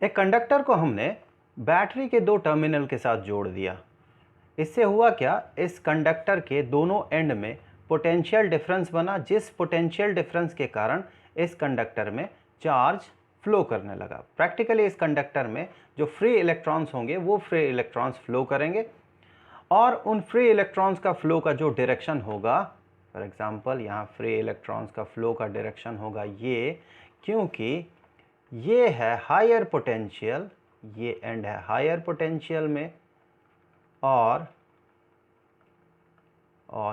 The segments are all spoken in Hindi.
एक कंडक्टर को हमने बैटरी के दो टर्मिनल के साथ जोड़ दिया। इससे हुआ क्या, इस कंडक्टर के दोनों एंड में पोटेंशियल डिफरेंस बना, जिस पोटेंशियल डिफरेंस के कारण इस कंडक्टर में चार्ज फ्लो करने लगा। प्रैक्टिकली इस कंडक्टर में जो फ्री इलेक्ट्रॉन्स होंगे वो फ्री इलेक्ट्रॉन्स फ्लो करेंगे और उन फ्री इलेक्ट्रॉन्स का फ्लो का जो डायरेक्शन होगा, फॉर एग्जांपल यहाँ फ्री इलेक्ट्रॉन्स का फ्लो का डायरेक्शन होगा ये, क्योंकि ये है हायर पोटेंशियल, ये एंड है हायर पोटेंशियल में और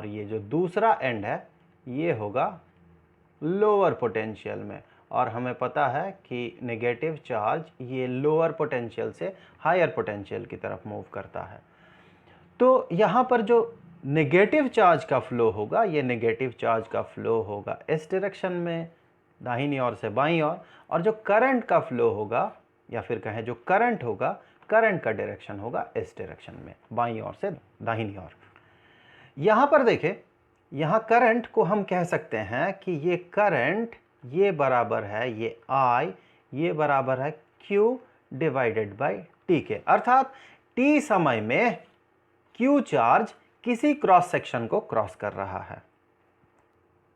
ये जो दूसरा एंड है ये होगा लोअर पोटेंशियल में। और हमें पता है कि नेगेटिव चार्ज ये लोअर पोटेंशियल से हायर पोटेंशियल की तरफ मूव करता है। तो यहाँ पर जो नेगेटिव चार्ज का फ्लो होगा, ये नेगेटिव चार्ज का फ्लो होगा इस डायरेक्शन में, दाहिनी ओर से बाईं ओर, और जो करंट का फ्लो होगा या फिर कहें जो करंट होगा, करंट का डायरेक्शन होगा इस डायरेक्शन में, बाईं ओर से दाहिनी ओर। यहाँ पर देखें, यहाँ करंट को हम कह सकते हैं कि ये करंट ये बराबर है ये I, ये बराबर है Q डिवाइडेड बाई T के, अर्थात T समय में Q चार्ज किसी क्रॉस सेक्शन को क्रॉस कर रहा है।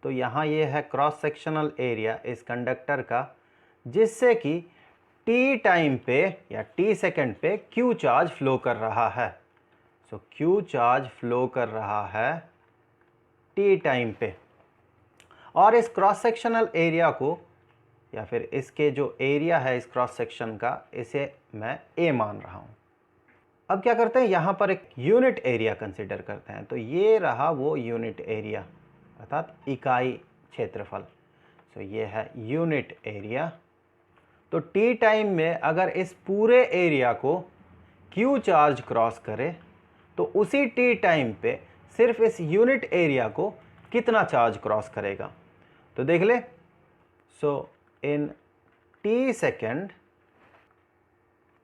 तो यहाँ ये है क्रॉस सेक्शनल एरिया इस कंडक्टर का, जिससे कि T टाइम पे या T सेकेंड पे Q चार्ज फ्लो कर रहा है। सो Q चार्ज फ्लो कर रहा है T टाइम पे, और इस क्रॉस सेक्शनल एरिया को या फिर इसके जो एरिया है इस क्रॉस सेक्शन का, इसे मैं A मान रहा हूँ। अब क्या करते हैं, यहाँ पर एक यूनिट एरिया कंसिडर करते हैं। तो ये रहा वो यूनिट एरिया, अर्थात इकाई क्षेत्रफल। सो ये है यूनिट एरिया। तो T टाइम में अगर इस पूरे एरिया को Q चार्ज क्रॉस करे तो उसी T टाइम पे सिर्फ इस यूनिट एरिया को कितना चार्ज क्रॉस करेगा, तो देख ले। सो इन T सेकेंड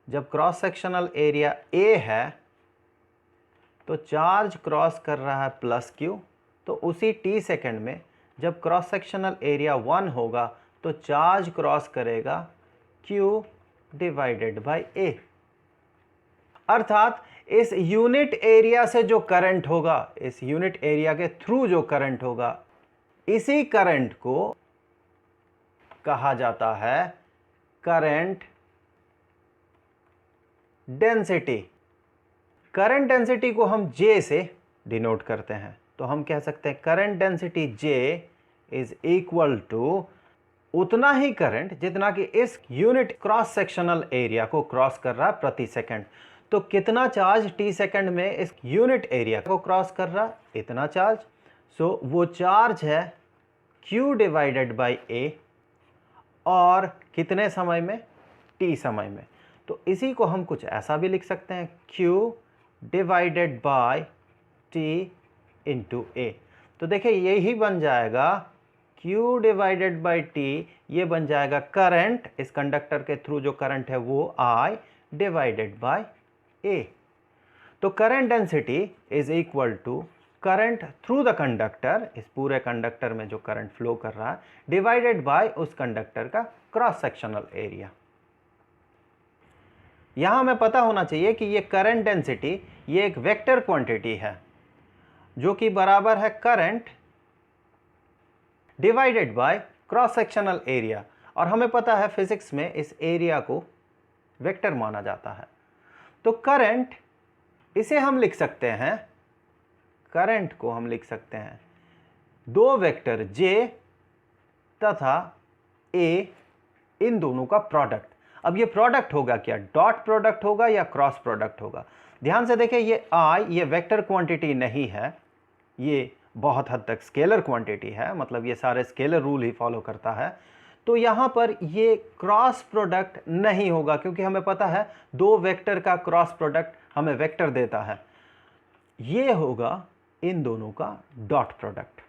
जब क्रॉस सेक्शनल एरिया A है तो चार्ज क्रॉस कर रहा है प्लस Q, तो उसी T सेकेंड में जब क्रॉस सेक्शनल एरिया 1 होगा तो चार्ज क्रॉस करेगा Q डिवाइडेड बाई A, अर्थात इस यूनिट एरिया से जो करंट होगा, इस यूनिट एरिया के थ्रू जो करंट होगा, इसी करंट को कहा जाता है करंट डेंसिटी। करंट डेंसिटी को हम J से डिनोट करते हैं, तो हम कह सकते हैं current density J is equal to उतना ही करंट जितना कि इस यूनिट क्रॉस सेक्शनल एरिया को क्रॉस कर रहा है प्रति सेकंड। तो कितना चार्ज T सेकंड में इस यूनिट एरिया को क्रॉस कर रहा है, इतना चार्ज। सो वो चार्ज है Q डिवाइडेड बाई A, और कितने समय में, T समय में। तो इसी को हम कुछ ऐसा भी लिख सकते हैं, Q divided by T into A। तो देखिए यही बन जाएगा Q डिवाइडेड बाई T, ये बन जाएगा करंट, इस कंडक्टर के थ्रू जो करंट है वो I डिवाइडेड बाई A। तो current density is equal to current through the conductor, इस पूरे कंडक्टर में जो करंट फ्लो कर रहा है, डिवाइडेड बाय उस कंडक्टर का क्रॉस सेक्शनल एरिया। यहां हमें पता होना चाहिए कि ये करंट डेंसिटी ये एक वेक्टर क्वांटिटी है जो कि बराबर है current divided by cross sectional area, और हमें पता है फिजिक्स में इस एरिया को वेक्टर माना जाता है। तो करंट, इसे हम लिख सकते हैं, करंट को हम लिख सकते हैं दो वेक्टर J तथा A, इन दोनों का प्रोडक्ट। अब ये प्रोडक्ट होगा क्या, डॉट प्रोडक्ट होगा या क्रॉस प्रोडक्ट होगा। ध्यान से देखें, ये I ये वेक्टर क्वांटिटी नहीं है, ये बहुत हद तक स्केलर क्वांटिटी है, मतलब ये सारे स्केलर रूल ही फॉलो करता है। तो यहाँ पर ये क्रॉस प्रोडक्ट नहीं होगा, क्योंकि हमें पता है दो वेक्टर का क्रॉस प्रोडक्ट हमें वेक्टर देता है। ये होगा इन दोनों का डॉट प्रोडक्ट।